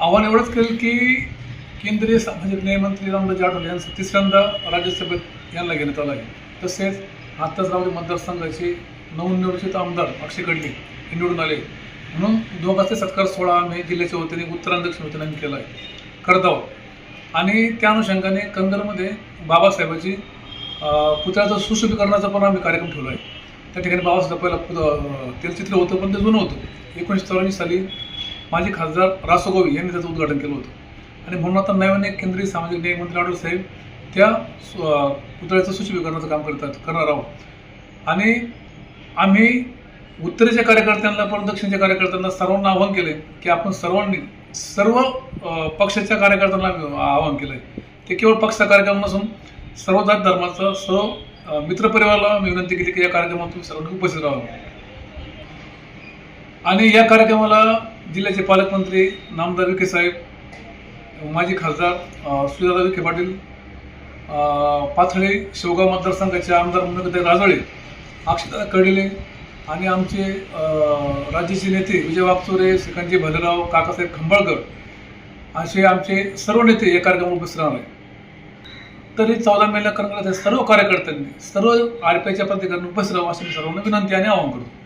आव्हान एवढंच केलं की केंद्रीय सामाजिक न्याय मंत्री रामदास आठवले यांचं तिसऱ्यांदा राज्यसभेत यांना घेण्यात आलं आहे. तसेच आत्ताच रावरी मतदारसंघाचे नवनिर्वाचित आमदार अक्षय कडले हे निवडून आले म्हणून दोघांचे सत्कार सोहळा आम्ही जिल्ह्याच्या वतीने उत्तर आणि दक्षिण वतीने केला आहे करत आहोत. आणि त्या अनुषंगाने कंदरमध्ये बाबासाहेबांची पुतळ्याचं सुशोभीकरणाचा पण आम्ही कार्यक्रम ठेवला आहे. त्या ठिकाणी बाबासाहेब पहिला तेलचित्र होतं पण ते जुनं होतं. 1984 साली माजी खासदार रासोगोवी यांनी त्याचं उद्घाटन केलं होतं आणि म्हणून आता नव्याने केंद्रीय सामाजिक न्याय मंत्री आठवले साहेब त्या पुतळ्याचं सुशोभीकरणाचं काम करणार आहोत. आणि आम्ही उत्तरेच्या कार्यकर्त्यांना पण दक्षिणच्या कार्यकर्त्यांना सर्वांना आवाहन केले की आपण सर्वांनी सर्व पक्षाच्या कार्यकर्त्यांना आवाहन केलं आहे. ते केवळ पक्षाचा कार्यक्रम नसून सर्व जात धर्माचा सर्व मित्रपरिवाराला मी विनंती केली की या कार्यक्रमात तुम्ही सर्वांनी उपस्थित राहावं. आणि या कार्यक्रमाला जिल्ह्याचे पालकमंत्री नामदार विखे साहेब, माजी खासदार सुजाता विखे पाटील, पाथर्डी शेवगाव मतदारसंघाचे आमदार मुनगंटीताई राजळे, अक्षता कडले आणि आमचे राज्याचे नेते विजय वाकचोरे, श्रीकांतजी भालेराव, काकासाहेब खंबाळकर असे आमचे सर्व नेते या कार्यक्रमात उपस्थित राहणार आहेत. तरी 14 मेला करणाऱ्या सर्व कार्यकर्त्यांनी सर्व आरपीआयच्या पदाधिकाऱ्यांनी उपस्थित राहावं अशी मी सर्वांना विनंती आणि आवाहन करतो.